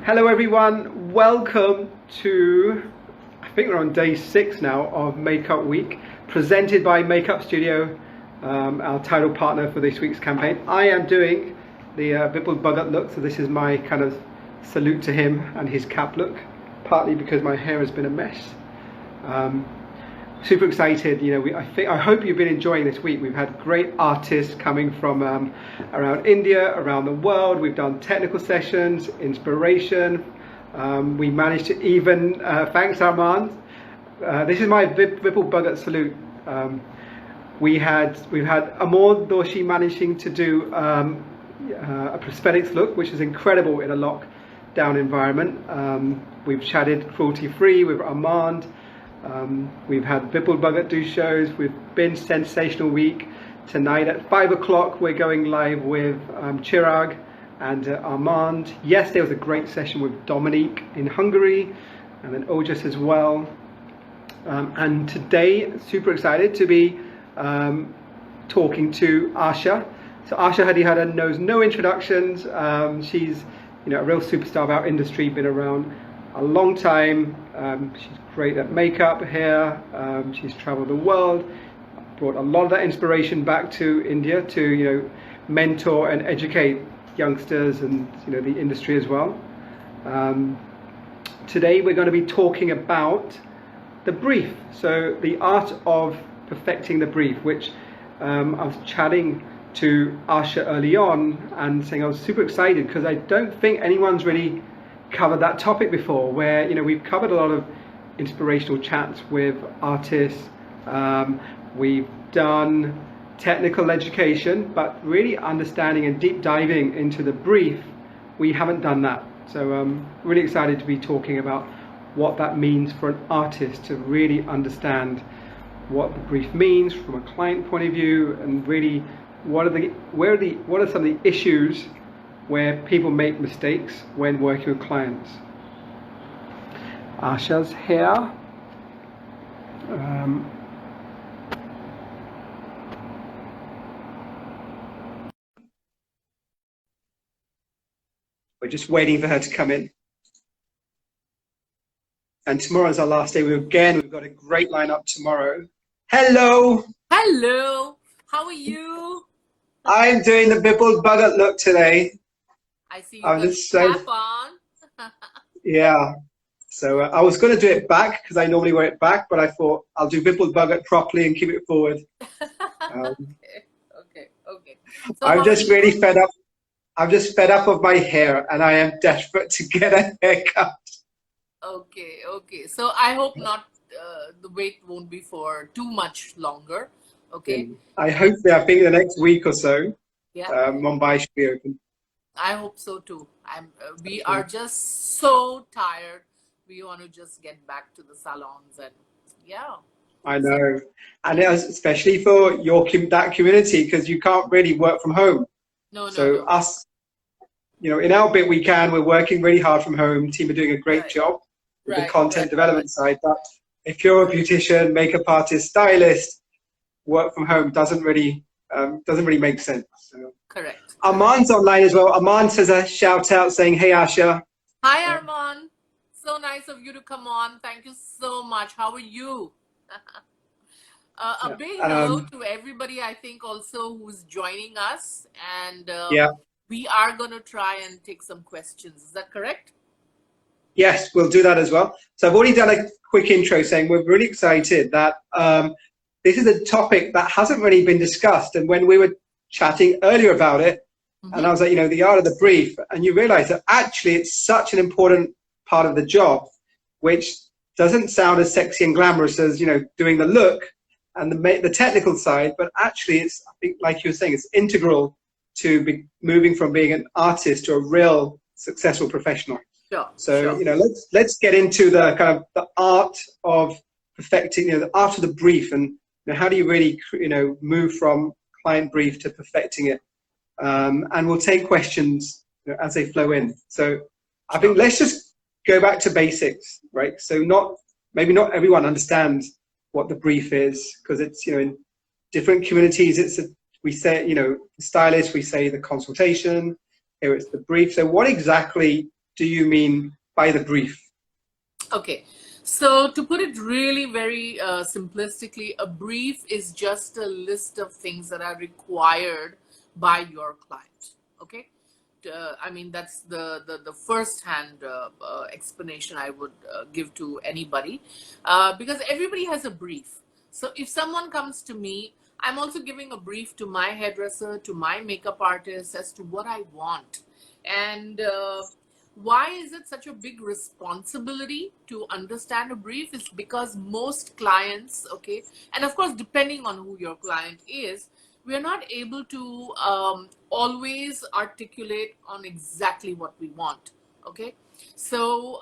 Hello everyone, welcome to, I think we're on day 6 now of Makeup Week, presented by Makeup Studio, our title partner for this week's campaign. I am doing the Vipul Bhagat look, so this is my kind of salute to him and his cap look, partly because my hair has been a mess. Super excited, I hope you've been enjoying this week. We've had great artists coming from around India, around the world. We've done technical sessions, inspiration. We managed to even, thanks Armand, this is my Vipul Bhagat salute. We've had Amol Doshi managing to do a prosthetics look, which is incredible in a lockdown environment. We've chatted cruelty free with Armand. We've had Vipul Bhagat do shows. We've been Sensational Week. Tonight at 5 o'clock we're going live with Chirag and Armand. Yesterday was a great session with Dominique in Hungary, and then Ojas as well. And today, super excited to be talking to Asha. So Asha Hariharan knows no introductions. She's a real superstar of our industry, been around a long time. She's great at makeup, hair. She's traveled the world, brought a lot of that inspiration back to India to mentor and educate youngsters and the industry as well. Today we're going to be talking about the brief, so the art of perfecting the brief, which I was chatting to Asha early on and saying I was super excited because I don't think anyone's really covered that topic before, where we've covered a lot of inspirational chats with artists, we've done technical education, but really understanding and deep diving into the brief, we haven't done that. So I'm really excited to be talking about what that means for an artist to really understand what the brief means from a client point of view, and really what are some of the issues where people make mistakes when working with clients. Asha's here. We're just waiting for her to come in. And tomorrow's our last day. We've got a great lineup tomorrow. Hello! Hello! How are you? I'm doing the Vipul Bhagat look today. I see you got the cap on. Yeah. So I was going to do it back because I normally wear it back, but I thought I'll do Vipul Bhagat properly and keep it forward. Okay. So I'm just really fed up. I'm just fed up of my hair, and I am desperate to get a haircut. Okay. So I hope not. The wait won't be for too much longer. Okay. I hope that. I think the next week or so, yeah. Mumbai should be open. I hope so too. We are just so tired. We want to just get back to the salons, and yeah. I know, and especially for that community, because you can't really work from home. No. Us, in our bit we can. We're working really hard from home. Team are doing a great job with the content development side. But if you're a beautician, makeup artist, stylist, work from home doesn't really make sense. So. Correct. Armand's online as well. Armand says a shout out saying, "Hey Asha." Hi Armand. So nice of you to come on. Thank you so much. How are you? A big hello to everybody, I think, also who's joining us. And we are going to try and take some questions. Is that correct? Yes, we'll do that as well. So I've already done a quick intro saying we're really excited that this is a topic that hasn't really been discussed. And when we were chatting earlier about it, and I was like, the art of the brief, and you realize that actually it's such an important part of the job, which doesn't sound as sexy and glamorous as doing the look and the technical side, but actually it's, I think, like you were saying, it's integral to moving from being an artist to a real successful professional. So let's get into the kind of the art of perfecting, the art of the brief, and how do you really move from client brief to perfecting it. And we'll take questions as they flow in. So I think let's just go back to basics, right? So maybe not everyone understands what the brief is, because it's in different communities. We say stylists, we say the consultation. Here it's the brief. So what exactly do you mean by the brief? Okay, so to put it really very simplistically, a brief is just a list of things that are required by your client. Okay, I mean, that's the first hand explanation I would give to anybody, because everybody has a brief. So if someone comes to me, I'm also giving a brief to my hairdresser, to my makeup artist, as to what I want. And why is it such a big responsibility to understand a brief? Is because most clients, okay, and of course depending on who your client is, we are not able to always articulate on exactly what we want. Okay, so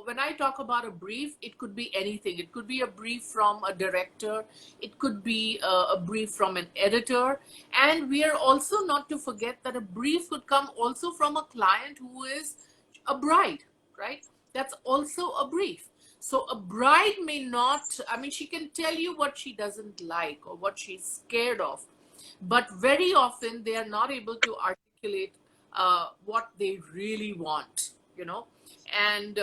when I talk about a brief, it could be anything. It could be a brief from a director, it could be a brief from an editor, and we are also not to forget that a brief could come also from a client who is a bride, right? That's also a brief. So a bride may not, I mean, she can tell you what she doesn't like or what she's scared of, but very often they are not able to articulate what they really want, you know. And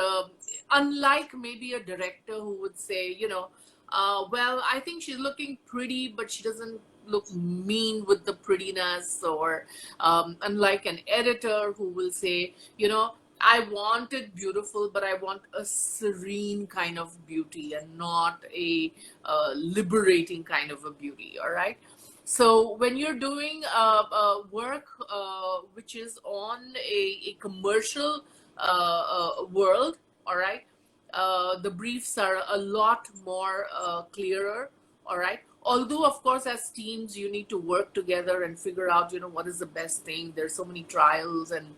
unlike maybe a director who would say, you know, well, I think she's looking pretty, but she doesn't look mean with the prettiness, or unlike an editor who will say, you know, I want it beautiful, but I want a serene kind of beauty and not a liberating kind of a beauty. All right. So when you're doing work which is on a commercial world, all right, the briefs are a lot more clearer, all right. Although, of course, as teams, you need to work together and figure out, you know, what is the best thing. There's so many trials, and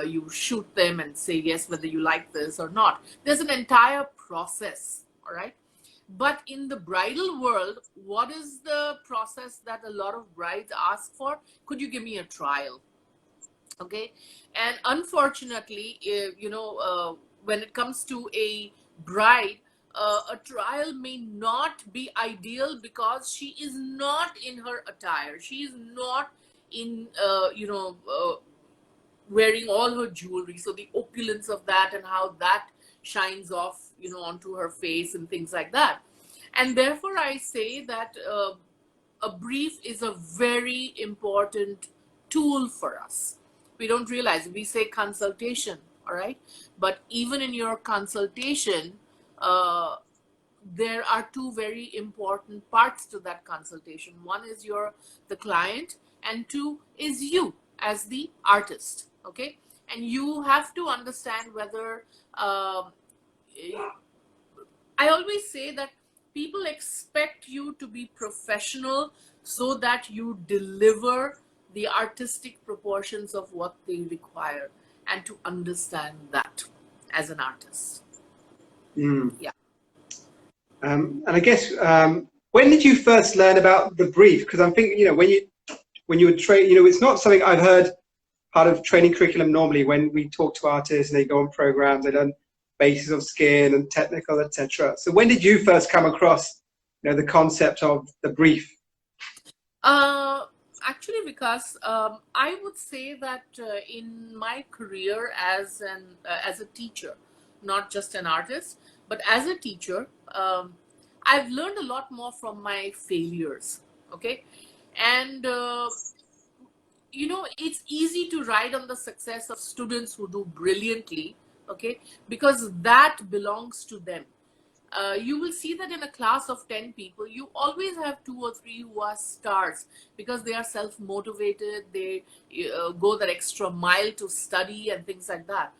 you shoot them and say yes, whether you like this or not. There's an entire process, all right. But in the bridal world, what is the process that a lot of brides ask for? Could you give me a trial? Okay. And unfortunately, you know, when it comes to a bride, a trial may not be ideal because she is not in her attire. She is not in, you know, wearing all her jewelry. So the opulence of that and how that shines off, you know, onto her face and things like that. And therefore, I say that a brief is a very important tool for us. We don't realize, we say consultation, all right? But even in your consultation, there are two very important parts to that consultation. One is the client, and two is you as the artist. Okay, and you have to understand whether I always say that people expect you to be professional so that you deliver the artistic proportions of what they require, and to understand that as an artist. Yeah. And I guess when did you first learn about the brief? Because I'm thinking, you know, when you would train, you know, it's not something I've heard part of training curriculum normally. When we talk to artists and they go on programs, they learn basis of skin and technical, etc. So when did you first come across, you know, the concept of the brief? Actually, because I would say that in my career as a teacher, not just an artist, but as a teacher, I've learned a lot more from my failures. Okay, and you know, it's easy to ride on the success of students who do brilliantly. Okay, because that belongs to them. You will see that in a class of 10 people, you always have 2 or 3 who are stars because they are self-motivated, they go that extra mile to study and things like that.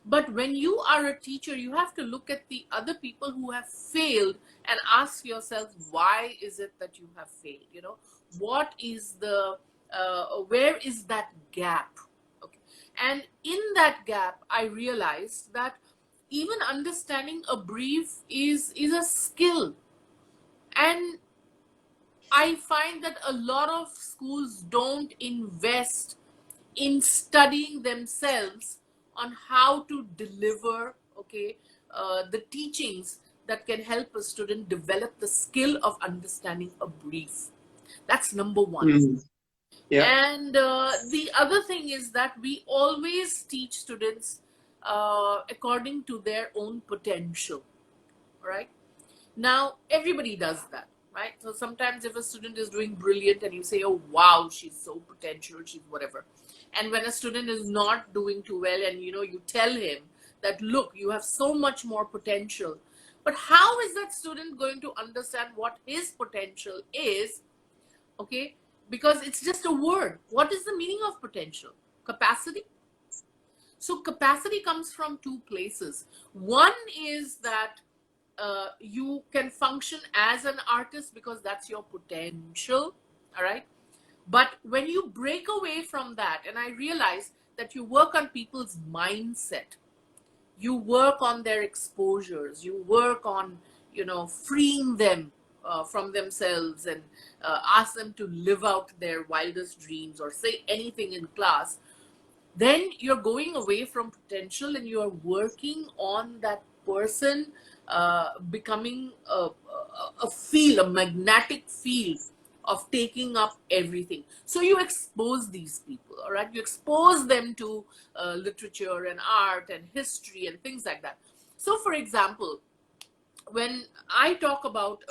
But when you are a teacher, you have to look at the other people who have failed and ask yourself, why is it that you have failed? You know, what is where is that gap? Okay. And in that gap, I realized that even understanding a brief is a skill. And I find that a lot of schools don't invest in studying themselves on how to deliver, okay, the teachings that can help a student develop the skill of understanding a brief. That's number one. Yeah. And the other thing is that we always teach students according to their own potential. All right. Now, everybody does that, right? So sometimes if a student is doing brilliant and you say, oh, wow, she's so potential, she's whatever. And when a student is not doing too well and, you tell him that, look, you have so much more potential. But how is that student going to understand what his potential is? Okay. Because it's just a word. What is the meaning of potential? Capacity. So capacity comes from two places. One is that you can function as an artist because that's your potential, all right? But when you break away from that, and I realize that you work on people's mindset, you work on their exposures, you work on, freeing them from themselves and ask them to live out their wildest dreams or say anything in class, then you're going away from potential and you're working on that person becoming a magnetic field of taking up everything. So you expose these people, all right? You expose them to literature and art and history and things like that. So for example, when I talk about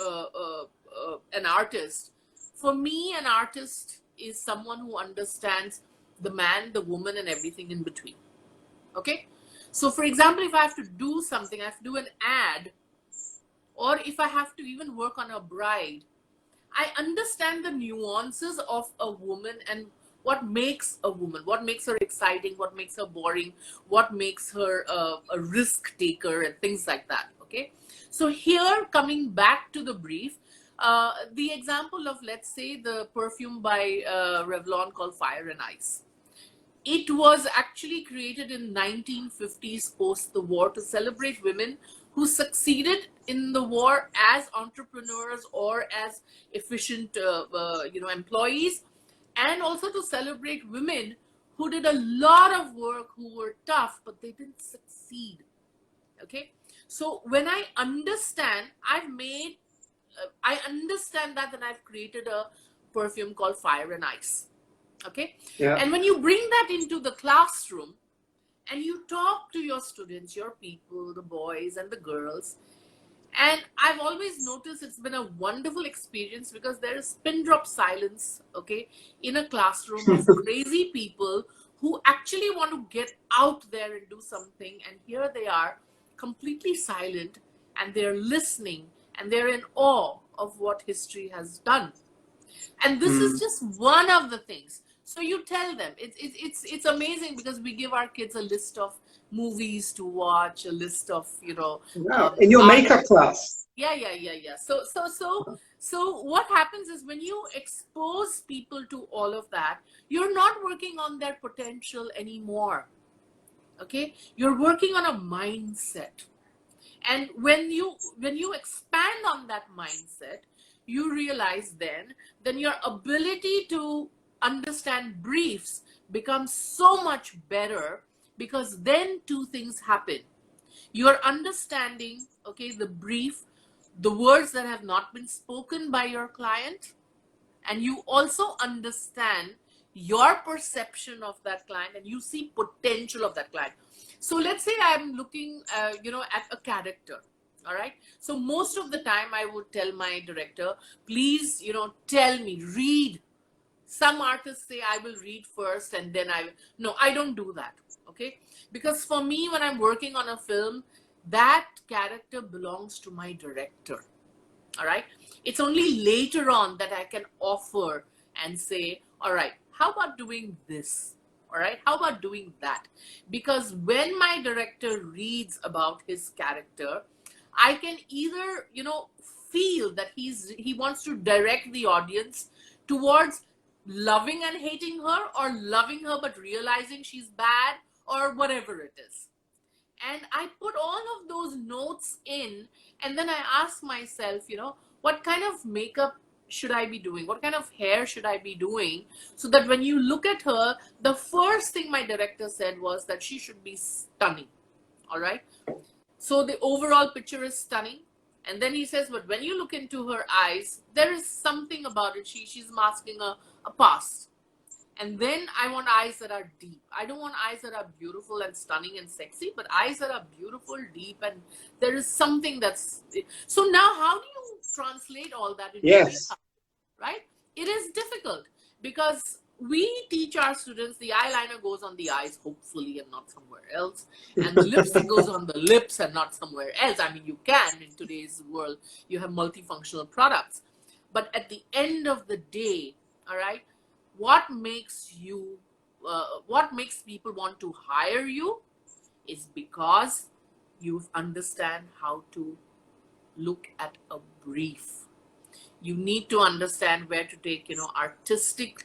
an artist, for me, an artist is someone who understands the man, the woman, and everything in between. Okay? So, for example, if I have to do something, I have to do an ad, or if I have to even work on a bride, I understand the nuances of a woman and what makes a woman, what makes her exciting, what makes her boring, what makes her a risk taker, and things like that. Okay? So, here, coming back to the brief, the example of, let's say, the perfume by Revlon called Fire and Ice. It was actually created in 1950s post the war to celebrate women who succeeded in the war as entrepreneurs or as efficient employees, and also to celebrate women who did a lot of work, who were tough, but they didn't succeed. Okay, so when I understand, I understand that, and I've created a perfume called Fire and Ice. Okay. Yeah. And when you bring that into the classroom and you talk to your students, your people, the boys and the girls, and I've always noticed it's been a wonderful experience because there is pin drop silence, okay, in a classroom of crazy people who actually want to get out there and do something. And here they are, completely silent, and they're listening and they're in awe of what history has done. And this is just one of the things. So you tell them, it's amazing because we give our kids a list of movies to watch, a list of, Wow. In your makeup class. Yeah. So what happens is when you expose people to all of that, you're not working on their potential anymore. Okay? You're working on a mindset. And when you expand on that mindset, you realize then your ability to understand briefs becomes so much better, because then two things happen. You're understanding, okay, the brief, the words that have not been spoken by your client, and you also understand your perception of that client and you see potential of that client. So let's say I'm looking at a character. All right, so most of the time I would tell my director, please tell me, read. Some artists say I will read first and then no, I don't do that. Okay, because for me, when I'm working on a film, that character belongs to my director. All right, it's only later on that I can offer and say, all right, how about doing this? All right, how about doing that? Because when my director reads about his character, I can either feel that he wants to direct the audience towards loving and hating her, or loving her but realizing she's bad, or whatever it is. And I put all of those notes in, and then I ask myself, what kind of makeup should I be doing? What kind of hair should I be doing? So that when you look at her, the first thing my director said was that she should be stunning. All right. So the overall picture is stunning. And then he says, but when you look into her eyes, there is something about it. She's masking a past. And then I want eyes that are deep. I don't want eyes that are beautiful and stunning and sexy, but eyes that are beautiful, deep, and there is something that's. So now, how do you translate all that into Yes. makeup, right? It is difficult because we teach our students the eyeliner goes on the eyes, hopefully, and not somewhere else. And the lipstick goes on the lips and not somewhere else. I mean, you can, in today's world, you have multifunctional products. But at the end of the day, all right, what makes people want to hire you is because you understand how to look at a brief. You need to understand where to take, artistic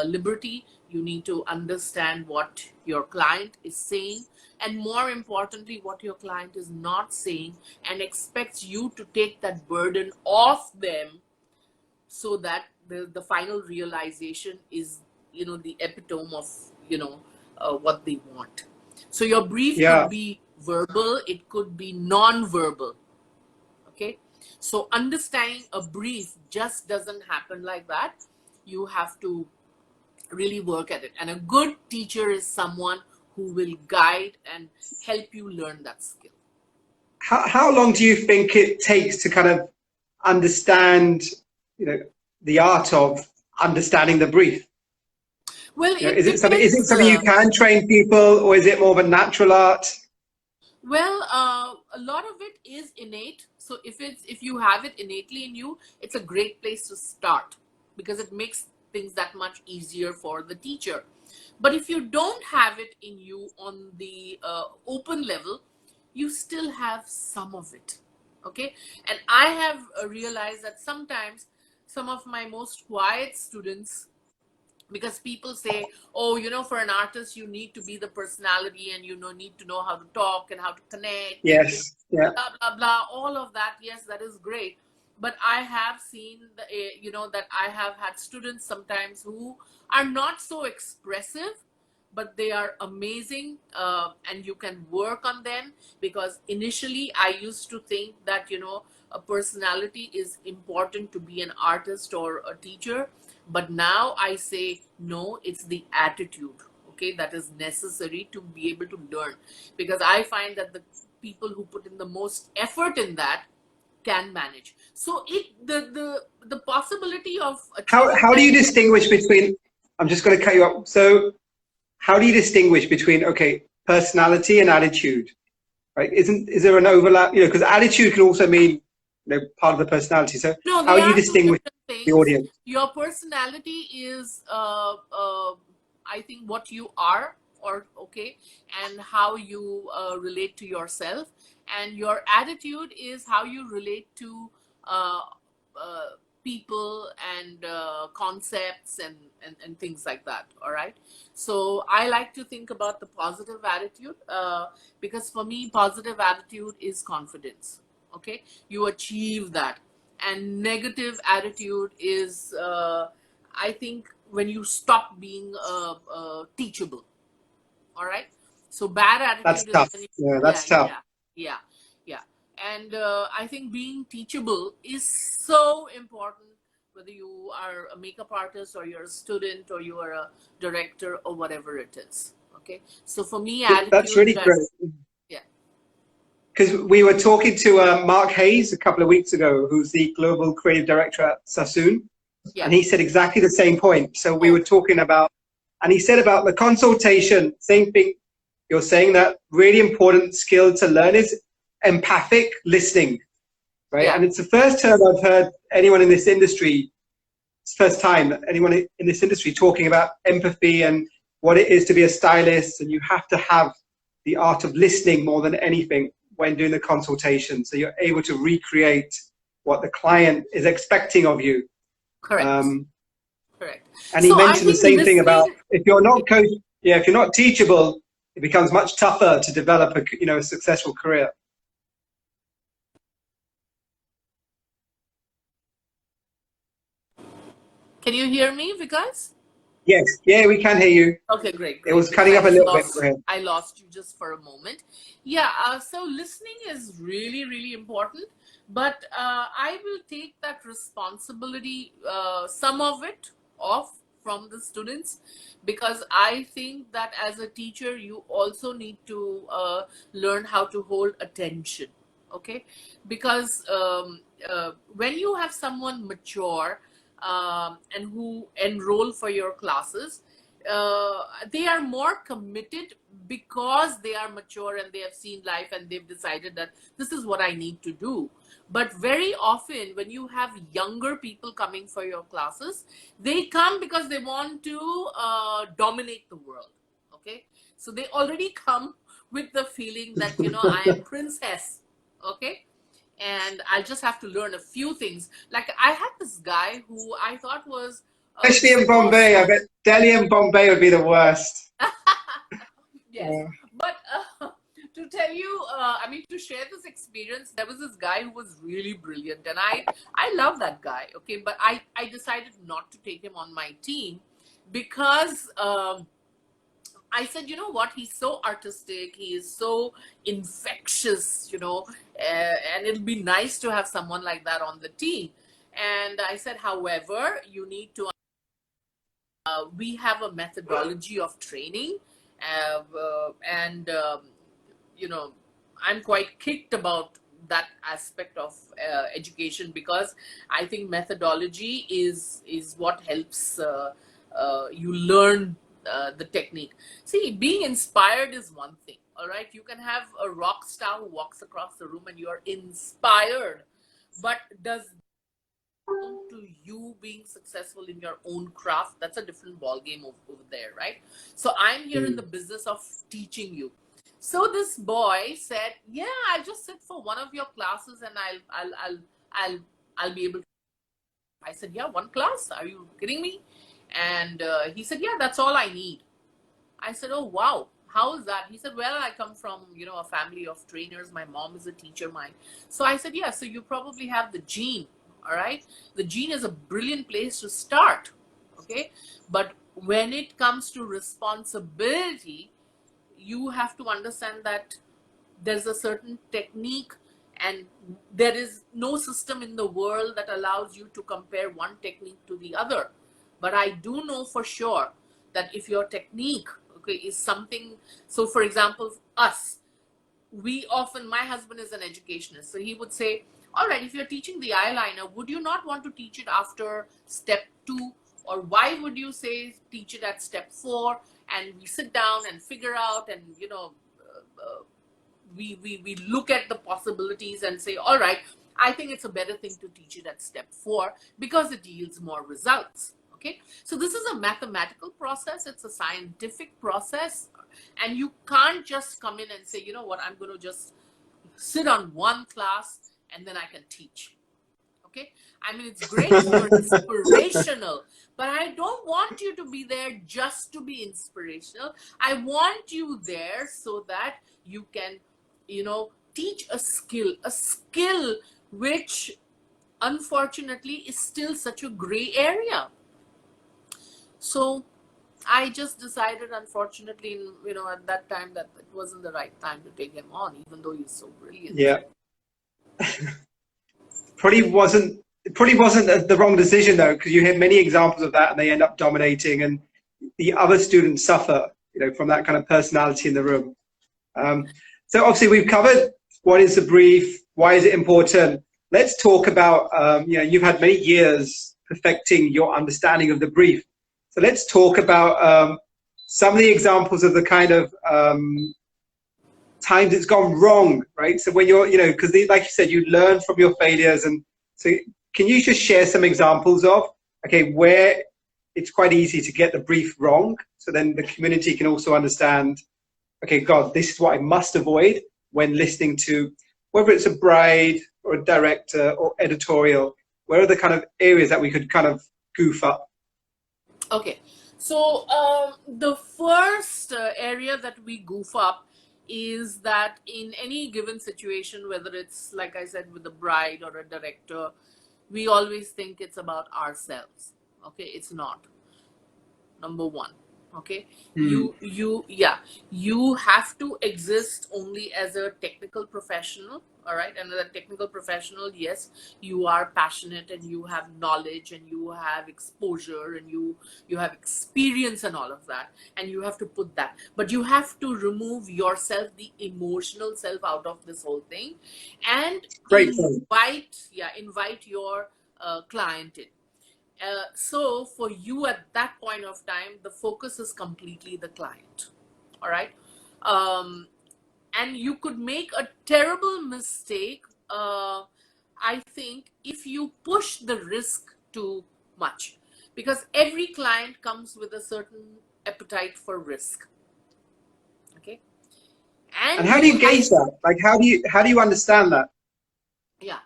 liberty. You need to understand what your client is saying, and more importantly, what your client is not saying, and expects you to take that burden off them, so that the final realization is, the epitome of, what they want. So your brief Yeah. could be verbal, it could be non-verbal. Okay, so understanding a brief just doesn't happen like that. You have to really work at it, and a good teacher is someone who will guide and help you learn that skill. How long do you think it takes to kind of understand, the art of understanding the brief? Well, it Is it depends. something you can train people, or is it more of a natural art? Well, a lot of it is innate. So if you have it innately in you, it's a great place to start, because it makes things that much easier for the teacher. But if you don't have it in you on the open level, you still have some of it. Okay, and I have realized that sometimes some of my most quiet students, because people say, oh, for an artist you need to be the personality, and need to know how to talk and how to connect, and Yes. Yeah. blah blah blah, all of that. Yes, that is great, but I have seen that I have had students sometimes who are not so expressive, but they are amazing, and you can work on them. Because initially I used to think that a personality is important to be an artist or a teacher, but now I say no, it's the attitude, okay, that is necessary to be able to learn. Because I find that the people who put in the most effort in that can manage. So the possibility of achieving How do that. you distinguish between? I'm just going to cut you up. So, how do you distinguish between, okay, personality and attitude? Right? Is there an overlap? Because attitude can also mean, part of the personality. So, No, how they do you are two distinguish different the things. audience? Your personality is, I think, what you are, or okay, and how you relate to yourself, and your attitude is how you relate to uh, uh, people and concepts and things like that. All right. So I like to think about the positive attitude, because for me, positive attitude is confidence. Okay, you achieve that. And negative attitude is, I think, when you stop being teachable. All right, so bad That's attitude is tough. when you, Yeah, yeah, that's tough. yeah, yeah. And I think being teachable is so important, whether you are a makeup artist, or you're a student, or you are a director, or whatever it is. Okay, so for me, That's attitude, really great. yeah, Because we were talking to Mark Hayes a couple of weeks ago, who's the global creative director at Sassoon, yeah. and he said exactly the same point. So we Oh, were talking about, and he said about the consultation, same thing. You're saying that really important skill to learn is empathic listening, right? yeah, And it's the first time I've heard anyone in this industry, it's the first time anyone in this industry talking about empathy and what it is to be a stylist. And you have to have the art of listening more than anything when doing the consultation. So you're able to recreate what the client is expecting of you. correct, correct. And he So I mentioned the think same thing about, listening. if you're not coach, yeah, if you're not teachable, it becomes much tougher to develop a successful career. Can you hear me, Vikas? Yes, yeah, we can hear you. Okay, great, It great. was Because cutting I up a just little bit. lost, Go ahead. I lost you just for a moment. Yeah. So listening is really, really important, but I will take that responsibility, some of it, off from the students, because I think that as a teacher, you also need to learn how to hold attention. Okay, because when you have someone mature and who enroll for your classes, they are more committed because they are mature and they have seen life and they've decided that this is what I need to do. But very often when you have younger people coming for your classes, they come because they want to dominate the world. Okay, so they already come with the feeling that, you know, I am princess. Okay, and I just have to learn a few things. Like I had this guy who I thought was Especially in so Bombay, I smart. bet Delhi and Bombay would be the worst. Yes, but to tell you, I mean, to share this experience, there was this guy who was really brilliant, and I love that guy. Okay, but I decided not to take him on my team because I said, you know what, he's so artistic, he is so infectious, you know, and it'll be nice to have someone like that on the team. And I said, however, you need to we have a methodology of training, and you know, I'm quite kicked about that aspect of education, because I think methodology is what helps you learn the technique. See, being inspired is one thing. All right, you can have a rock star who walks across the room and you are inspired, but does to you being successful in your own craft? That's a different ball game over there, right? So I'm here in the business of teaching you. So this boy said, yeah, I'll just sit for one of your classes and I'll be able to. I said, yeah, one class, are you kidding me? And he said, yeah, that's all I need. I said, oh wow, how is that? He said, well, I come from, you know, a family of trainers. My mom is a teacher, mine. So I said, yeah, so you probably have the gene. All right, the gene is a brilliant place to start. Okay, but when it comes to responsibility, you have to understand that there's a certain technique, and there is no system in the world that allows you to compare one technique to the other. But I do know for sure that if your technique, okay, is something, so for example, us, we often, my husband is an educationist, so he would say, all right, if you're teaching the eyeliner, would you not want to teach it after step 2, or why would you say teach it at step 4? And we sit down and figure out, and you know, we look at the possibilities and say, all right, I think it's a better thing to teach it at step 4 because it yields more results. Okay, so this is a mathematical process, it's a scientific process, and you can't just come in and say, you know what, I'm going to just sit on one class and then I can teach. Okay, I mean, it's great if you're inspirational, but I don't want you to be there just to be inspirational. I want you there so that you can, you know, teach a skill which unfortunately is still such a gray area. So I just decided, unfortunately, you know, at that time, that it wasn't the right time to take him on, even though he's so brilliant. Yeah. Probably wasn't the wrong decision though, because you hear many examples of that and they end up dominating, and the other students suffer, you know, from that kind of personality in the room. So obviously we've covered what is the brief, why is it important. Let's talk about, you know, you've had many years perfecting your understanding of the brief. So let's talk about some of the examples of the kind of times it's gone wrong, right? So when you're, you know, because like you said, you learn from your failures. And so can you just share some examples of, okay, where it's quite easy to get the brief wrong, so then the community can also understand, okay, God, this is what I must avoid when listening to, whether it's a bride or a director or editorial, where are the kind of areas that we could kind of goof up? Okay, so the first area that we goof up is that in any given situation, whether it's, like I said, with a bride or a director, we always think it's about ourselves. Okay, it's not. Number one. Okay, Mm. you have to exist only as a technical professional. All right, and as a technical professional, yes, you are passionate and you have knowledge and you have exposure and you have experience and all of that, and you have to put that, but you have to remove yourself, the emotional self, out of this whole thing, and Great point. invite your client in. So for you at that point of time, the focus is completely the client. All right. Um, and you could make a terrible mistake, I think, if you push the risk too much, because every client comes with a certain appetite for risk. Okay. And And how do you you have, gauge that? Like, how do you understand that? yeah.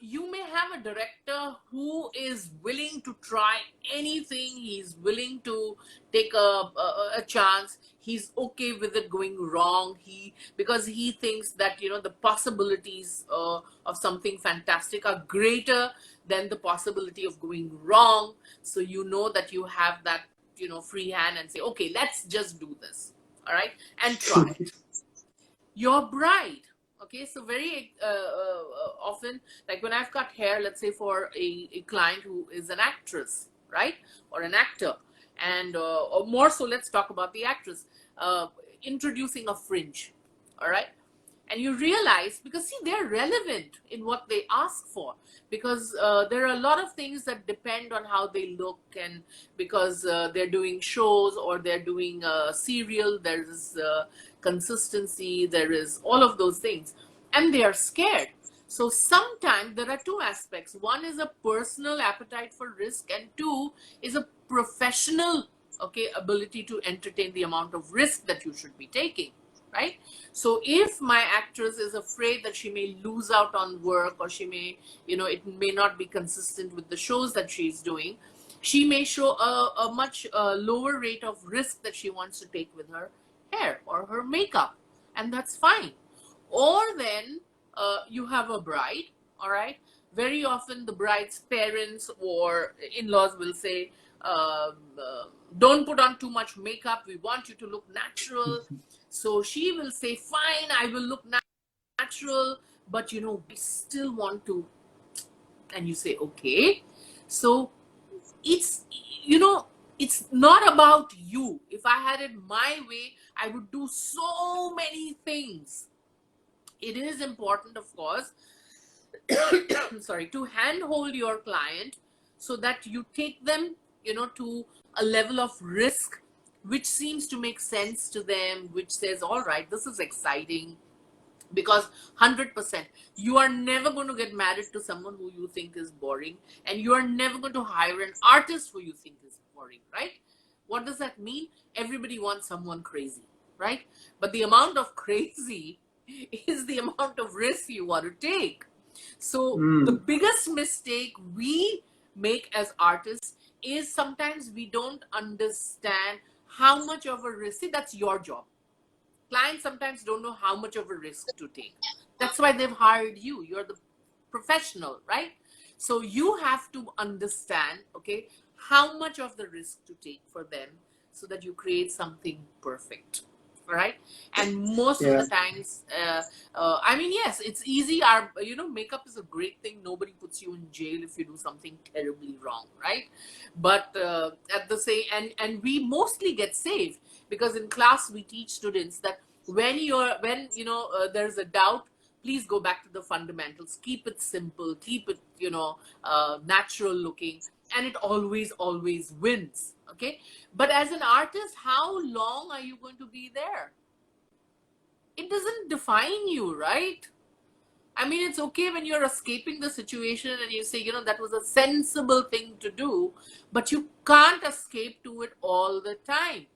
You may have a director who is willing to try anything. He's willing to take a chance. He's okay with it going wrong. Because he thinks that, the possibilities of something fantastic are greater than the possibility of going wrong. So you know that you have that, free hand and say, okay, let's just do this. All right, and try it. Your bride. Okay, so very often, like when I've cut hair, let's say for a client who is an actress, right, or an actor, and or more so, let's talk about the actress, introducing a fringe. All right, and you realize, because see, they're relevant in what they ask for, because there are a lot of things that depend on how they look, and because they're doing shows or they're doing serial, there's consistency, there is all of those things, and they are scared. So sometimes there are two aspects: one is a personal appetite for risk, and two is a professional, okay, ability to entertain the amount of risk that you should be taking, right? So if my actress is afraid that she may lose out on work, or she may, it may not be consistent with the shows that she's doing, she may show a much lower rate of risk that she wants to take with her hair or her makeup, and that's fine. Or then you have a bride, all right? Very often the bride's parents or in-laws will say, don't put on too much makeup, we want you to look natural. So she will say, fine, I will look natural, but we still want to. And you say, okay. So it's, it's not about you. If I had it my way, I would do so many things. It is important, of course, sorry, to handhold your client so that you take them, to a level of risk which seems to make sense to them, which says, all right, this is exciting. Because 100%, you are never going to get married to someone who you think is boring, and you are never going to hire an artist who you think is boring, right? What does that mean? Everybody wants someone crazy, right? But the amount of crazy is the amount of risk you want to take. So the Mm. biggest mistake we make as artists is sometimes we don't understand how much of a risk. See, that's your job. Clients sometimes don't know how much of a risk to take. That's why they've hired you. You're the professional, right? So you have to understand, okay, how much of the risk to take for them so that you create something perfect. All right. And most of Yeah. the times, I mean, yes, it's easy. Our, makeup is a great thing. Nobody puts you in jail if you do something terribly wrong, right? But at the same, and we mostly get saved, because in class we teach students that when there's a doubt, please go back to the fundamentals, keep it simple, keep it natural looking, and it always wins. Okay, but as an artist, how long are you going to be there? It doesn't define you, right? I mean, it's okay when you're escaping the situation and you say, that was a sensible thing to do, but you can't escape to it all the time.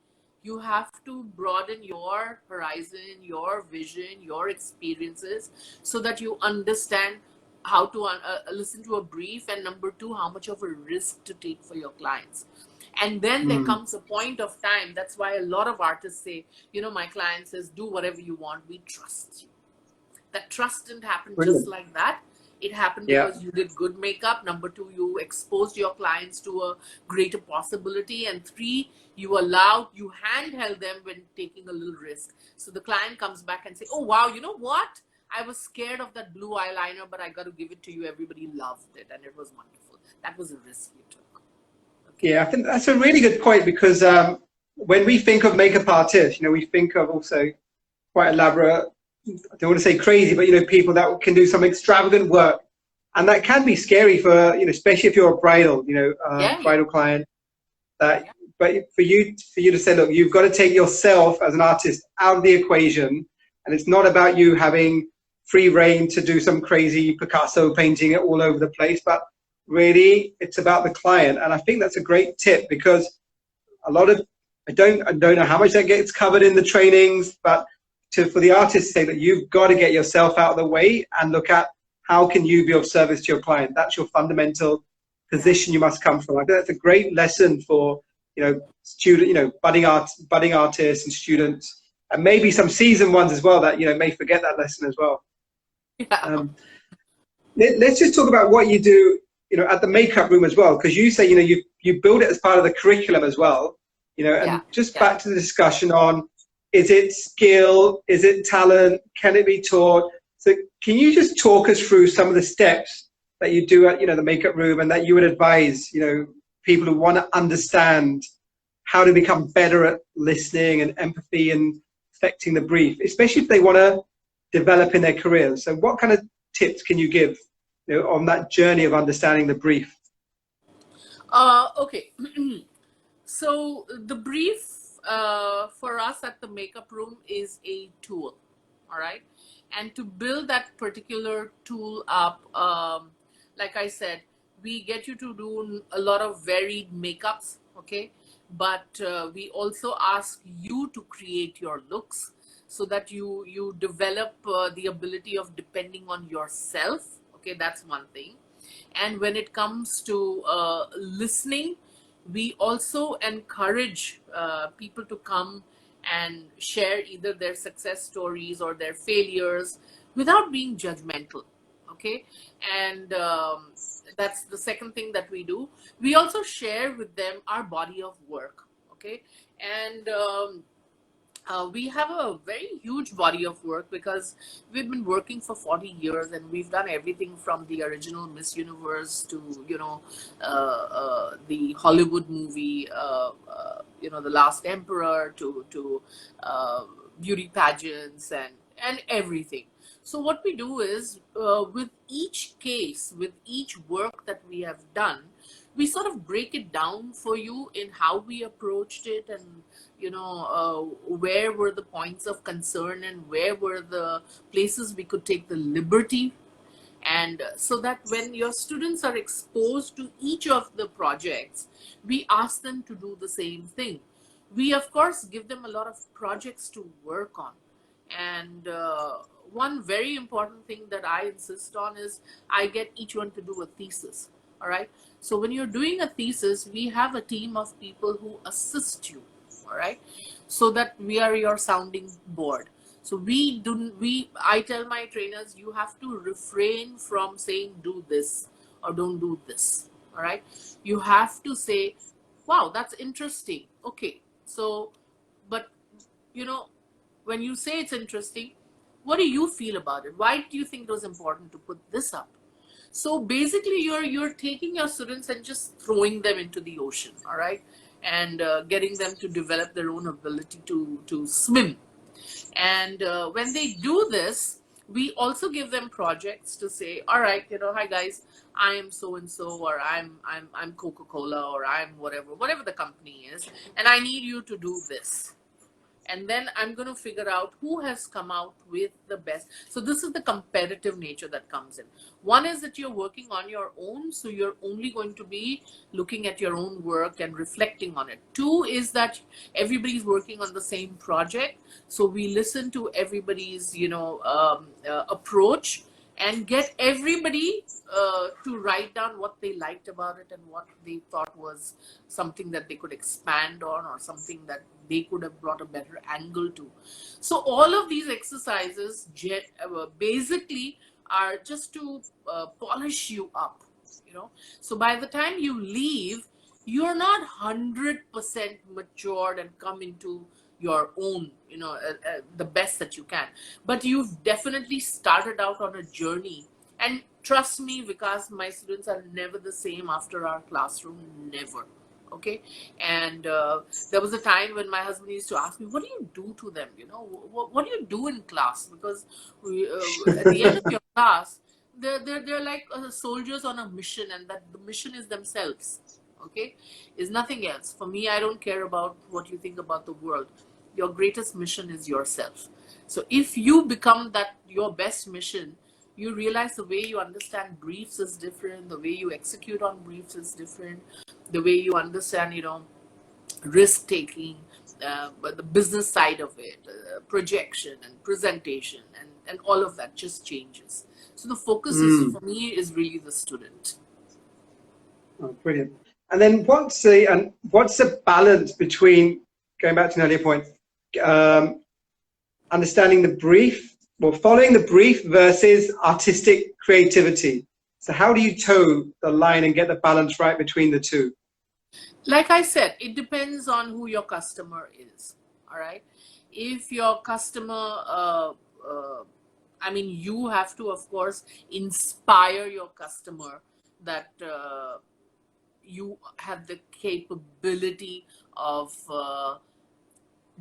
You have to broaden your horizon, your vision, your experiences, so that you understand how to listen to a brief, and number two, how much of a risk to take for your clients. And then there Mm. comes a point of time. That's why a lot of artists say, my client says, do whatever you want, we trust you. That trust didn't happen just Brilliant. like that. It happened Yeah. because you did good makeup. Number two, you exposed your clients to a greater possibility. And three, you handheld them when taking a little risk. So the client comes back and say, oh, wow, you know what? I was scared of that blue eyeliner, but I got to give it to you. Everybody loved it and it was wonderful. That was a risk you took. Okay. Yeah, I think that's a really good point, because when we think of makeup artists, we think of also quite elaborate, I don't want to say crazy, but people that can do some extravagant work, and that can be scary for especially if you're a bridal, bridal client. But for you to say, look, you've got to take yourself as an artist out of the equation, and it's not about you having free reign to do some crazy Picasso painting it all over the place, but really it's about the client. And I think that's a great tip, because a lot of I don't know how much that gets covered in the trainings, but for the artist to say that you've got to get yourself out of the way and look at how can you be of service to your client. That's your fundamental position you must come from. I think that's a great lesson for budding artists and students, and maybe some seasoned ones as well that may forget that lesson as well. Yeah. Let's just talk about what you do at the makeup room as well, because you say you build it as part of the curriculum as well, and back to the discussion on, is it skill, is it talent, can it be taught? So can you just talk us through some of the steps that you do at the makeup room, and that you would advise people who want to understand how to become better at listening and empathy and affecting the brief, especially if they want to develop in their careers? So what kind of tips can you give on that journey of understanding the brief? Okay. So the brief for us at the makeup room is a tool, all right? And to build that particular tool up, like I said, we get you to do a lot of varied makeups, okay? But we also ask you to create your looks, so that you develop the ability of depending on yourself, okay? That's one thing. And when it comes to listening, we also encourage people to come and share either their success stories or their failures without being judgmental, okay? And that's the second thing that we do. We also share with them our body of work, okay? And we have a very huge body of work, because we've been working for 40 years and we've done everything from the original Miss Universe to the Hollywood movie, The Last Emperor, to beauty pageants and everything. So what we do is, with each case, with each work that we have done, we sort of break it down for you in how we approached it, and where were the points of concern and where were the places we could take the liberty. And so that when your students are exposed to each of the projects, we ask them to do the same thing. We of course give them a lot of projects to work on. And one very important thing that I insist on is I get each one to do a thesis. All right. So when you're doing a thesis, we have a team of people who assist you. All right. So that we are your sounding board. So I tell my trainers, you have to refrain from saying do this or don't do this. All right. You have to say, wow, that's interesting. Okay. So, but when you say it's interesting, what do you feel about it? Why do you think it was important to put this up? So basically, you're taking your students and just throwing them into the ocean, all right, and getting them to develop their own ability to swim. And when they do this, we also give them projects to say, all right, hi guys, I am so and so, or I'm Coca-Cola, or I'm whatever the company is, and I need you to do this. And then I'm going to figure out who has come out with the best. So this is the competitive nature that comes in. One is that you're working on your own, so you're only going to be looking at your own work and reflecting on it. Two is that everybody's working on the same project, so we listen to everybody's approach and get everybody to write down what they liked about it and what they thought was something that they could expand on, or something that they could have brought a better angle to. So all of these exercises basically are just to polish you up, you know. So by the time you leave, you're not 100% matured and come into your own, you know, the best that you can. But you've definitely started out on a journey. And trust me, because my students are never the same after our classroom, never. Okay. And there was a time when my husband used to ask me, what do you do to them? You know, what do you do in class? Because at the end of your class, they're like soldiers on a mission, and that the mission is themselves. Okay, is nothing else. For me, I don't care about what you think about the world. Your greatest mission is yourself. So if you become that your best mission, you realize the way you understand briefs is different, the way you execute on briefs is different, the way you understand, you know, risk taking, but the business side of it, projection and presentation, and all of that just changes. So the focus is, for me, is really the student. Oh, brilliant. And then what's the balance between, going back to an earlier point, understanding the brief, or following the brief versus artistic creativity? So how do you toe the line and get the balance right between the two? Like I said, it depends on who your customer is. All right. If your customer, I mean, you have to, of course, inspire your customer that you have the capability of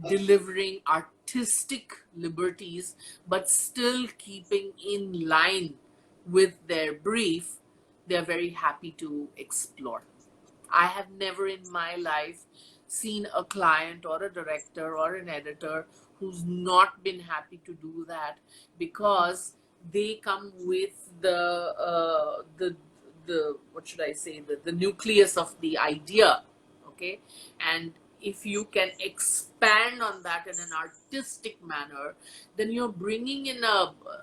delivering artistic liberties, but still keeping in line with their brief. They're very happy to explore. I have never in my life seen a client or a director or an editor who's not been happy to do that, because they come with the what should I say, the nucleus of the idea. Okay. And if you can expand on that in an artistic manner, then you're bringing in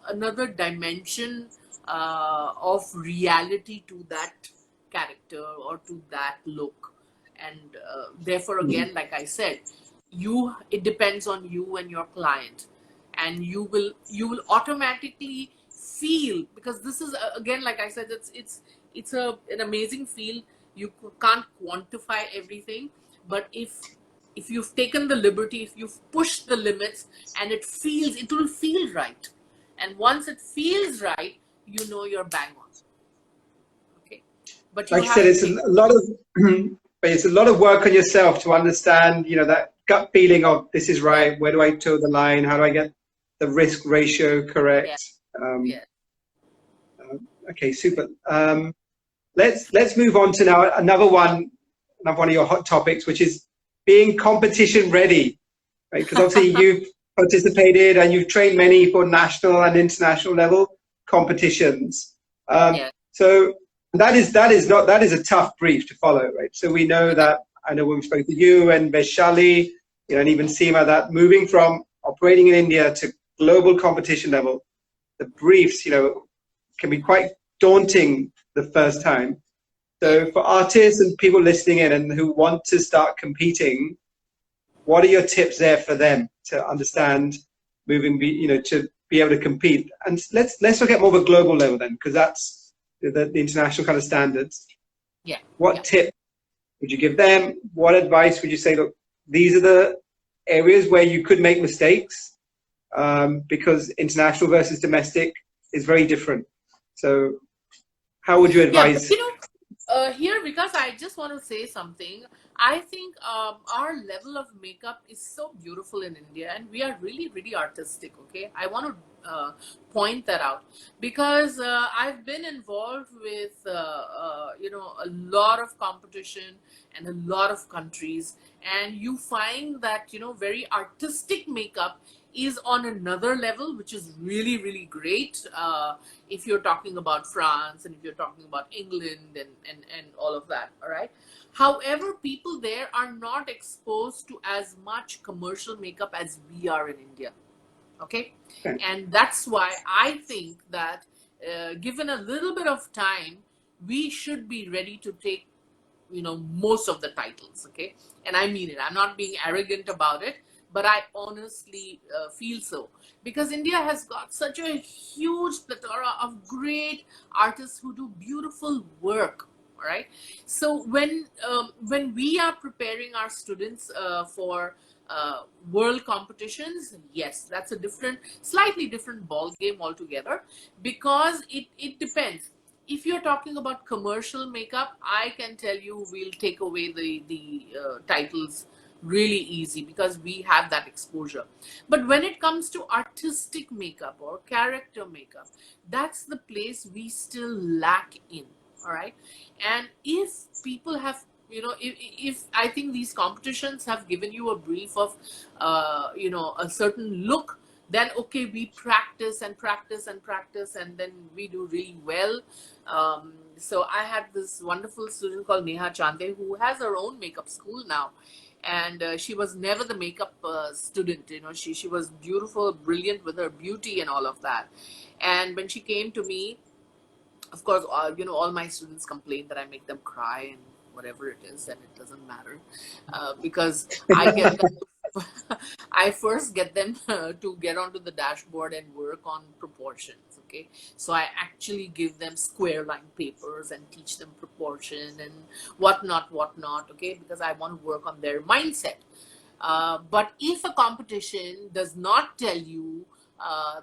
another dimension of reality to that character or to that look. And therefore, again, like I said, it depends on you and your client, and you will automatically feel, because this is again, like I said, it's an amazing field. You can't quantify everything, but if you've taken the liberty, if you've pushed the limits, and it will feel right. And once it feels right, you know you're bang on. Okay. But Like you said, it's a lot of but it's a lot of work on yourself to understand, you know, that gut feeling of this is right. Where do I toe the line? How do I get the risk ratio correct? Yeah. Okay, super. Let's move on to now another one of your hot topics, which is being competition ready, right? Because obviously you've participated and you've trained many for national and international level competitions. So that is a tough brief to follow, right? So we know that, I know when we spoke to you and Vaishali, you know, and even Seema, that moving from operating in India to global competition level, the briefs, you know, can be quite daunting the first time. So for artists and people listening in and who want to start competing, what are your tips there for them to understand moving, you know, to be able to compete? And let's look at more of a global level then, because that's the international kind of standards. Yeah. What tip would you give them? What advice would you say, look, these are the areas where you could make mistakes, because international versus domestic is very different. So how would you advise? Yeah, you know, here, because I just want to say something. I think our level of makeup is so beautiful in India, and we are really, really artistic. Okay, I want to point that out, because I've been involved with you know, a lot of competition and a lot of countries, and you find that, you know, very artistic makeup is on another level, which is really, really great. If you're talking about France, and if you're talking about England, and all of that, all right. However, people there are not exposed to as much commercial makeup as we are in India. Okay. And that's why I think that given a little bit of time, we should be ready to take, you know, most of the titles. Okay. And I mean it. I'm not being arrogant about it. but I honestly feel so, because India has got such a huge plethora of great artists who do beautiful work. All right. So when we are preparing our students for world competitions, yes, that's a slightly different ball game altogether, because it depends. If you're talking about commercial makeup, I can tell you we'll take away the titles really easy, because we have that exposure. But when it comes to artistic makeup or character makeup, that's the place we still lack in. All right. And if people have, if I think these competitions have given you a brief of a certain look, then okay, we practice and practice and practice, and then we do really well. So I had this wonderful student called Neha Chande, who has her own makeup school now, and she was never the makeup student. She was beautiful, brilliant with her beauty and all of that. And when she came to me, of course, all my students complain that I make them cry and whatever it is, and it doesn't matter, because I get them. I first get them to get onto the dashboard and work on proportions. Okay, so I actually give them square line papers and teach them proportion and whatnot. Okay, because I want to work on their mindset. But if a competition does not tell you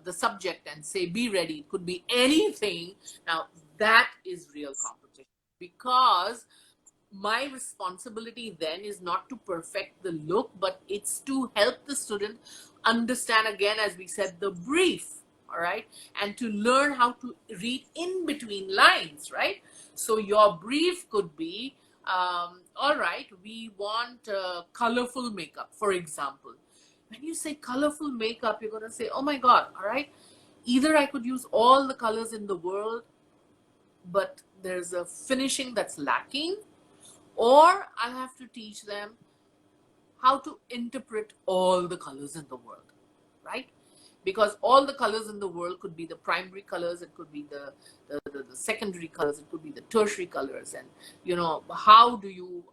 the subject and say be ready, it could be anything, now that is real competition, because my responsibility then is not to perfect the look, but it's to help the student understand, again, as we said, the brief. All right, and to learn how to read in between lines, right? So your brief could be, all right, we want colorful makeup, for example. When you say colorful makeup, you're going to say, oh my God, all right, either I could use all the colors in the world, but there's a finishing that's lacking, or I have to teach them how to interpret all the colors in the world, right? Because all the colors in the world could be the primary colors, it could be the secondary colors, it could be the tertiary colors, and how do you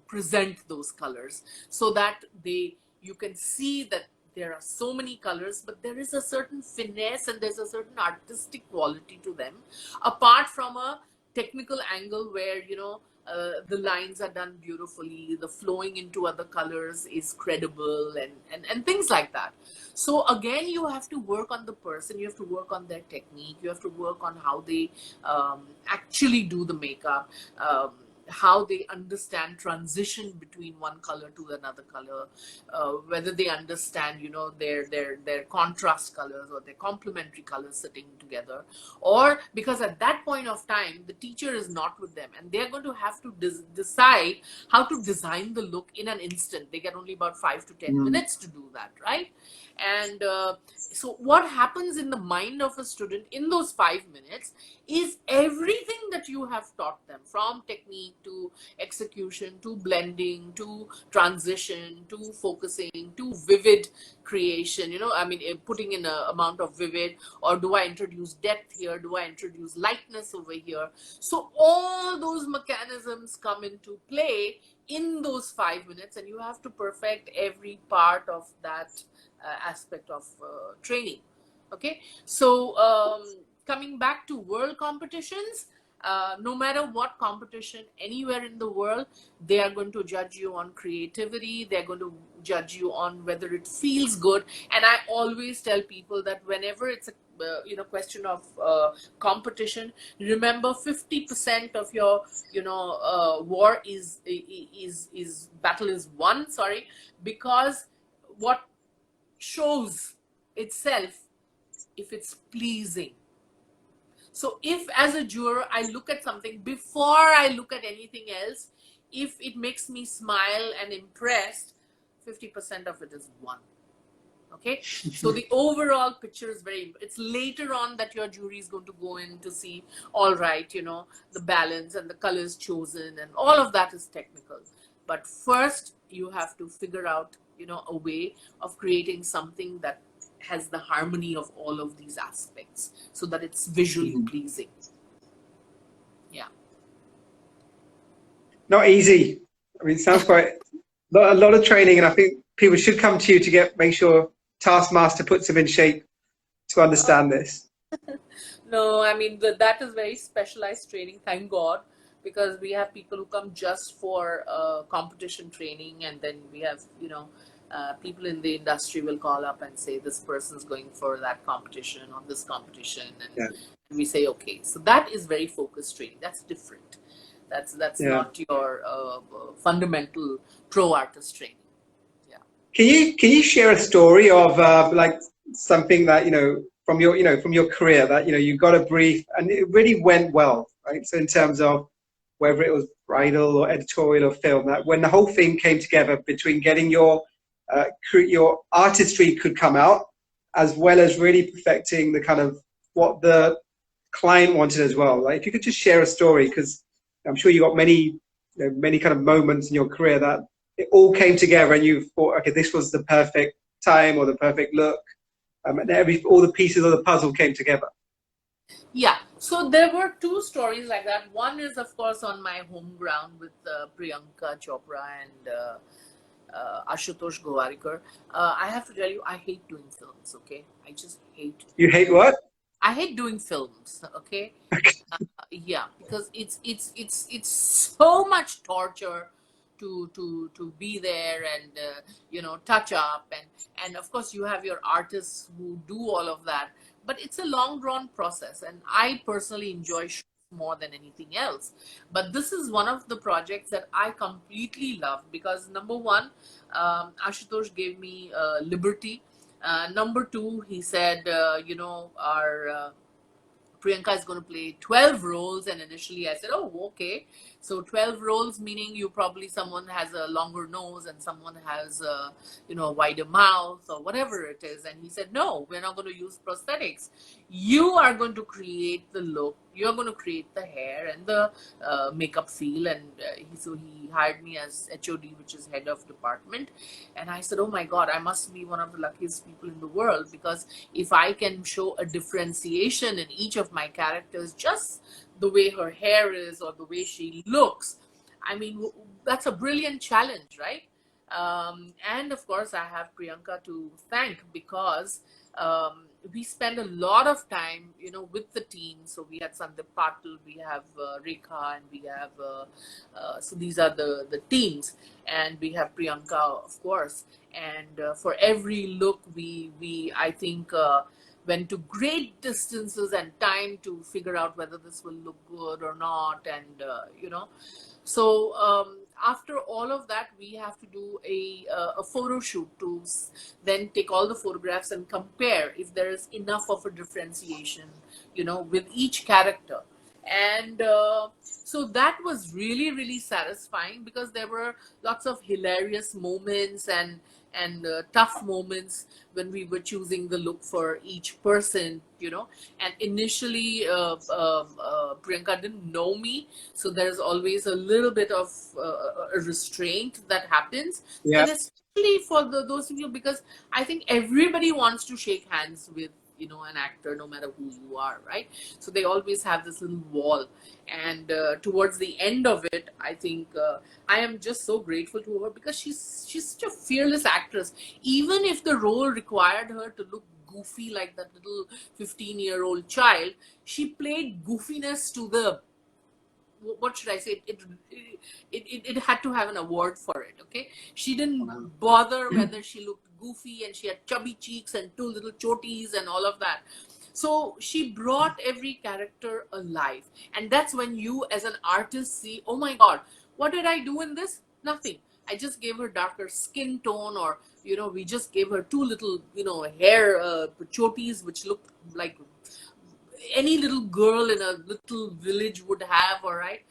present those colors so that you can see that there are so many colors, but there is a certain finesse and there's a certain artistic quality to them, apart from a technical angle where the lines are done beautifully, the flowing into other colors is credible, and things like that. So again, you have to work on the person, you have to work on their technique, you have to work on how they actually do the makeup, how they understand transition between one color to another color, whether they understand their contrast colors or their complementary colors sitting together, or because at that point of time the teacher is not with them and they're going to have to decide how to design the look in an instant. They get only about 5 to 10 minutes to do that, right? And so what happens in the mind of a student in those 5 minutes is everything that you have taught them, from technique to execution to blending to transition to focusing to vivid creation, putting in an amount of vivid, or do I introduce depth here, do I introduce lightness over here. So all those mechanisms come into play in those 5 minutes, and you have to perfect every part of that aspect of training. Okay, so coming back to world competitions, no matter what competition anywhere in the world, they are going to judge you on creativity, they're going to judge you on whether it feels good. And I always tell people that whenever it's a question of competition, remember 50% of your war is battle is won, sorry, because what shows itself if it's pleasing. So if as a juror I look at something before I look at anything else, if it makes me smile and impressed, 50% of it is won. Okay, so the overall picture is it's later on that your jury is going to go in to see, all right, the balance and the colors chosen and all of that is technical. But first you have to figure out a way of creating something that has the harmony of all of these aspects so that it's visually pleasing. Yeah. Not easy. I mean, it sounds quite a lot of training, and I think people should come to you to make sure Taskmaster puts them in shape to understand this? No, I mean, that is very specialized training, thank God, because we have people who come just for competition training, and then we have, people in the industry will call up and say, this person's going for that competition or this competition, and Yeah. we say, okay. So that is very focused training. That's different. That's Yeah. not your fundamental pro artist training. Yeah. Can you share a story of like something that from your career that you got a brief and it really went well, right? So in terms of whether it was bridal or editorial or film, that when the whole thing came together between getting your artistry could come out, as well as really perfecting the kind of what the client wanted as well. Like if you could just share a story, because I'm sure you got many kind of moments in your career that it all came together and you thought, okay, this was the perfect time or the perfect look, and all the pieces of the puzzle came together. Yeah, so there were two stories like that. One is, of course, on my home ground with Priyanka Chopra and Ashutosh Gowarikar. I have to tell you, I hate doing films. Okay, I just hate. You hate what? I hate doing films. Okay, yeah, because it's so much torture to be there and touch up, and of course you have your artists who do all of that, but it's a long drawn process, and I personally enjoy shoots more than anything else. But this is one of the projects that I completely love because number one, Ashutosh gave me liberty. Number two, he said, our Priyanka is going to play 12 roles. And initially I said, oh, okay. So 12 roles, meaning you probably someone has a longer nose and someone has a wider mouth or whatever it is. And he said, no, we're not going to use prosthetics. You are going to create the look. You're going to create the hair and the makeup feel. And so he hired me as HOD, which is head of department. And I said, oh my God, I must be one of the luckiest people in the world, because if I can show a differentiation in each of my characters, just the way her hair is or the way she looks, I mean, that's a brilliant challenge, right? And of course, I have Priyanka to thank because we spend a lot of time, with the team. So we had Sandeep Patil, we have Rekha, and we have, so these are the teams. And we have Priyanka, of course. And for every look, I think, went to great distances and time to figure out whether this will look good or not. And, so after all of that, we have to do a photo shoot to then take all the photographs and compare if there is enough of a differentiation, with each character. And so that was really, really satisfying because there were lots of hilarious moments and tough moments when we were choosing the look for each person, and initially Priyanka didn't know me, so there's always a little bit of a restraint that happens. Yeah. And especially for those of you, because I think everybody wants to shake hands with an actor, no matter who you are, right? So they always have this little wall. And towards the end of it, I think I am just so grateful to her because she's such a fearless actress. Even if the role required her to look goofy like that little 15-year-old child, she played goofiness to the, what should I say? It had to have an award for it. Okay, she didn't bother whether she looked goofy and she had chubby cheeks and two little chotis and all of that. So she brought every character alive, and that's when you, as an artist, see, oh my God, what did I do in this? Nothing. I just gave her darker skin tone, or we just gave her two little hair chotis which looked like any little girl in a little village would have, all right?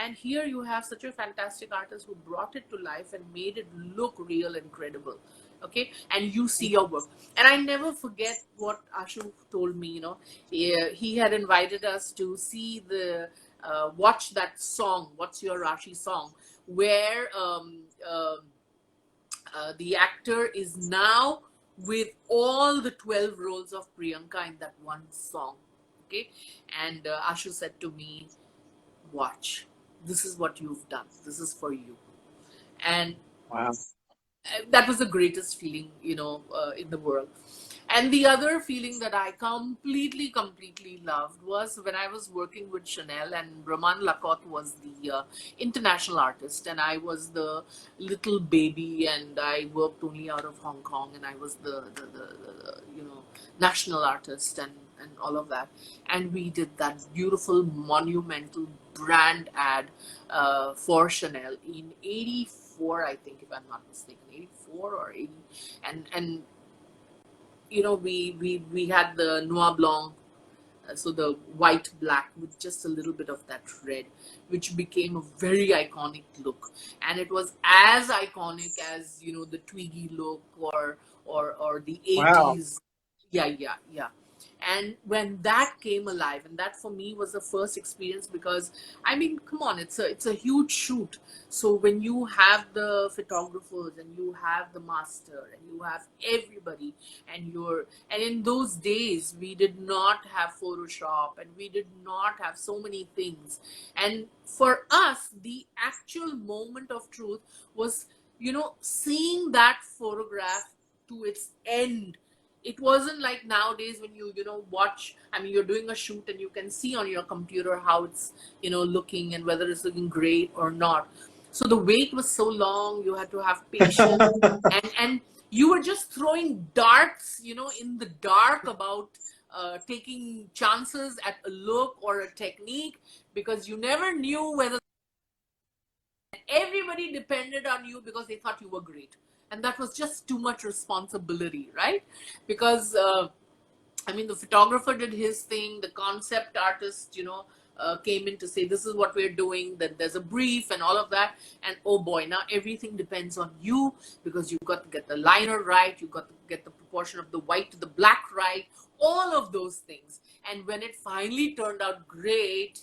And here you have such a fantastic artist who brought it to life and made it look real and credible. Okay, and you see your work. And I never forget what Ashu told me. He had invited us to see watch that song, What's Your Rashi song, where the actor is now with all the 12 roles of Priyanka in that one song. Okay, and Ashu said to me, watch, this is what you've done, this is for you. And wow, that was the greatest feeling, in the world. And the other feeling that I completely loved was when I was working with Chanel, and Brahman Lacote was the international artist, and I was the little baby, and I worked only out of Hong Kong, and I was the national artist, and all of that. And we did that beautiful monumental brand ad for Chanel in 84, I think, if I'm not mistaken, 84 or 80. And we had the noir blanc, so the white black with just a little bit of that red, which became a very iconic look. And it was as iconic as the Twiggy look, or the Wow. 80s. Yeah. And when that came alive, and that for me was the first experience, because I mean, come on, it's a huge shoot. So when you have the photographers, and you have the master, and you have everybody, and in those days we did not have Photoshop, and we did not have so many things. And for us, the actual moment of truth was seeing that photograph to its end. It wasn't like nowadays when you watch. I mean, you're doing a shoot and you can see on your computer how it's looking, and whether it's looking great or not. So the wait was so long, you had to have patience, and you were just throwing darts in the dark about taking chances at a look or a technique, because you never knew whether everybody depended on you because they thought you were great. And that was just too much responsibility, right? Because I mean, the photographer did his thing, the concept artist came in to say this is what we're doing, that there's a brief and all of that. And oh boy, now everything depends on you, because you've got to get the liner right, you've got to get the proportion of the white to the black right, all of those things. And when it finally turned out great,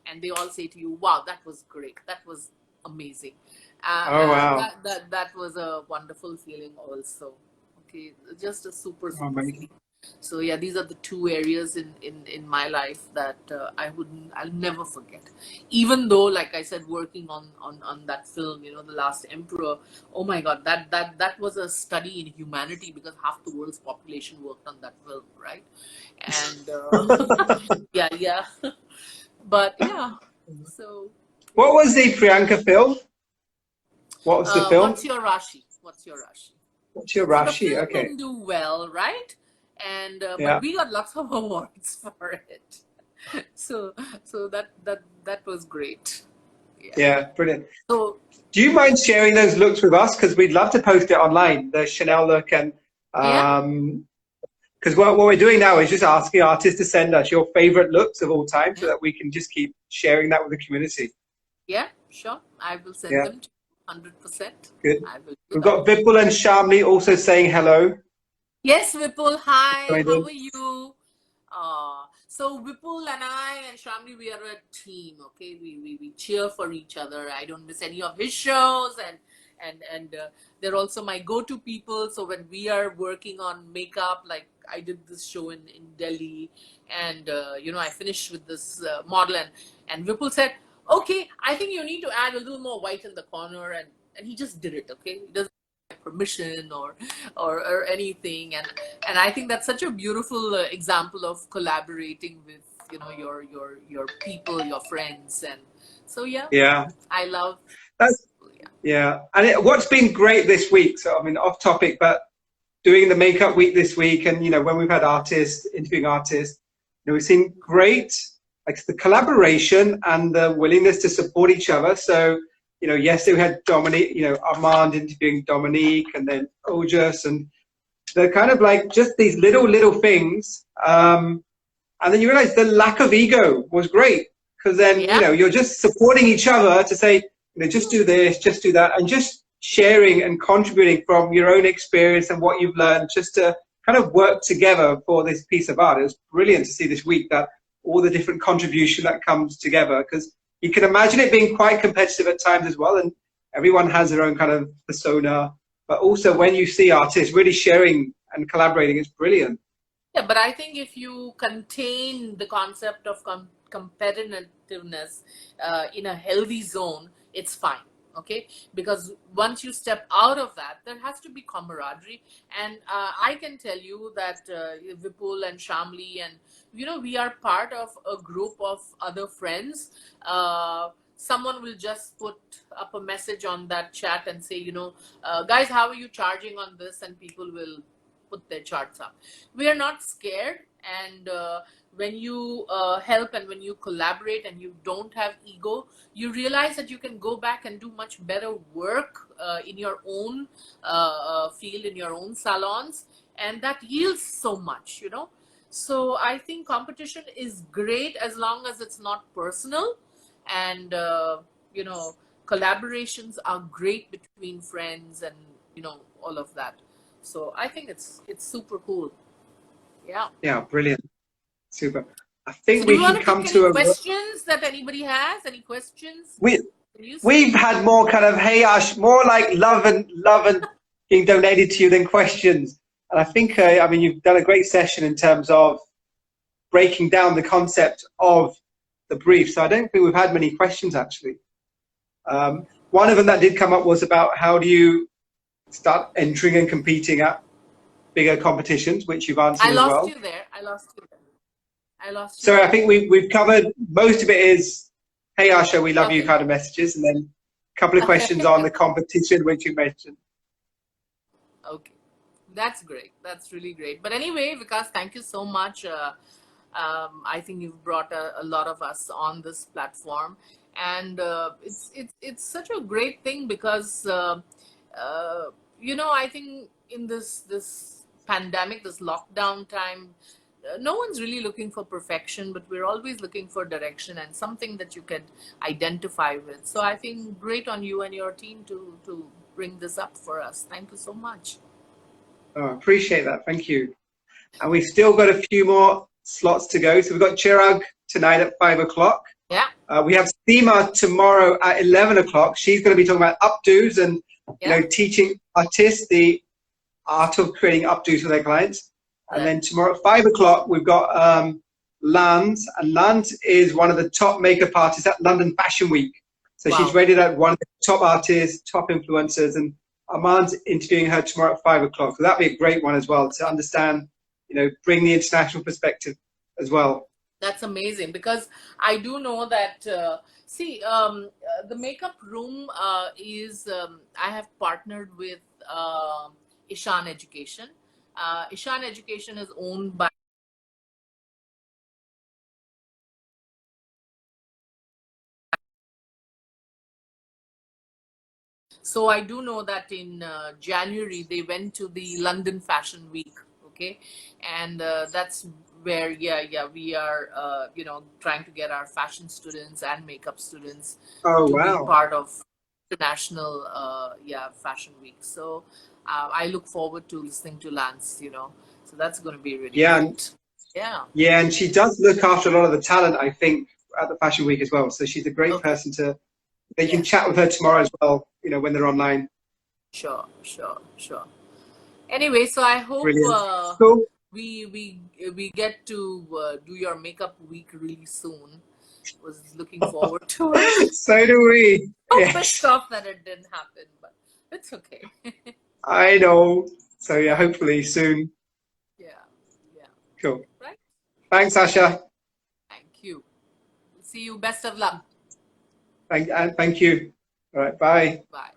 and they all say to you, wow, that was great, that was amazing. Oh, wow. That was a wonderful feeling also. Okay, just a super Amazing. feeling. So yeah, these are the two areas in my life that I'll never forget. Even though, like I said, working on that film, The Last Emperor, oh my God, that was a study in humanity, because half the world's population worked on that film, right? And yeah. But yeah, so What was the Priyanka film? What was the film? what's your Rashi? What's your Rashi? What's your So the Rashi? film Okay. didn't do well, right? And but Yeah. we got lots of awards for it. So that was great. Yeah. Yeah. Brilliant. So Do you mind sharing those looks with us? Because we'd love to post it online, the Chanel look. And yeah, because what we're doing now is just asking artists to send us your favorite looks of all time, so yeah, that we can just keep sharing that with the community. yeah, sure. I will send Yeah. them to you 100%. Good. I will do We've that. got Vipul and Shamli also saying hello. Yes, Vipul. Hi, Joined how in. are you? So Vipul and I and Shamli, we are a team. Okay, we cheer for each other. I don't miss any of his shows, and they're also my go-to people. So when we are working on makeup, like I did this show in Delhi, and I finished with this model, and Vipul said, "Okay, I think you need to add a little more white in the corner," and he just did it. Okay, he doesn't have permission or anything, and I think that's such a beautiful example of collaborating with your people, your friends. And so yeah, Yeah. I love. That's Yeah, yeah. And what's been great this week, so I mean off topic, but doing the makeup week this week, and when we've had artists interviewing artists, we've seen great like the collaboration and the willingness to support each other. So yesterday we had Dominique, Armand interviewing Dominique, and then Ojas, and they're kind of like just these little things. And then you realize the lack of ego was great, because then yeah, you're just supporting each other to say, just do this, just do that, and just sharing and contributing from your own experience and what you've learned, just to kind of work together for this piece of art. It was brilliant to see this week that all the different contribution that comes together, because you can imagine it being quite competitive at times as well, and everyone has their own kind of persona. But also when you see artists really sharing and collaborating, it's brilliant. yeah. But I think if you contain the concept of competitiveness in a healthy zone, it's fine. Okay, because once you step out of that, there has to be camaraderie. And I can tell you that Vipul and Shamli and, we are part of a group of other friends. Someone will just put up a message on that chat and say, guys, how are you charging on this? And people will put their charts up. We are not scared. And when you help and when you collaborate and you don't have ego, you realize that you can go back and do much better work in your own field, in your own salons, and that yields so much, So I think competition is great as long as it's not personal, and collaborations are great between friends, and all of that. So I think it's super cool. Yeah. Yeah, brilliant. Super. I So think do we you want can to come pick to any a... questions that anybody has? Any questions? We've had more kind of, hey Ash, more like love and being donated to you than questions. And I think, I mean, you've done a great session in terms of breaking down the concept of the brief. So I don't think we've had many questions actually. One of them that did come up was about how do you start entering and competing at bigger competitions, which you've answered as well. I lost you there. I lost you. So I think we've covered most of it. Is hey Asha, we love you kind of messages, and then a couple of questions on the competition which you mentioned. Okay, that's great. That's really great. But anyway, Vikas, thank you so much. I think you've brought a lot of us on this platform, and it's such a great thing because I think in this pandemic, this lockdown time, no one's really looking for perfection, but we're always looking for direction and something that you can identify with. So I think great on you and your team to bring this up for us. Thank you so much. Oh, appreciate that. Thank you. And we've still got a few more slots to go. So we've got Chirag tonight at 5 o'clock. Yeah. We have Seema tomorrow at 11 o'clock. She's going to be talking about updos and teaching artists the art of creating updos for their clients. And then tomorrow at 5 o'clock, we've got Lance. And Lance is one of the top makeup artists at London Fashion Week. So she's rated at one of the top artists, top influencers. And Armand's interviewing her tomorrow at 5 o'clock. So that'd be a great one as well to understand, bring the international perspective as well. That's amazing, because I do know that, the makeup room is, I have partnered with Ishan Education. Ishan Education is owned by So I do know that in January, they went to the London Fashion Week, okay? And that's where, we are, trying to get our fashion students and makeup students to be part of international, fashion week. So I look forward to listening to Lance, so that's going to be really great. Yeah, and she does look after a lot of the talent, I think, at the Fashion Week as well. So she's a great person to... They can chat with her tomorrow as well, when they're online. Sure. Anyway, so I hope we get to do your makeup week really soon. Was looking forward to it. So do we. Pissed off that it didn't happen, but it's okay. I know. So yeah, hopefully soon. Yeah. Cool. Right. Thanks, Asha. Thank you. See you. Best of luck. Thank you. All right. Bye. Bye.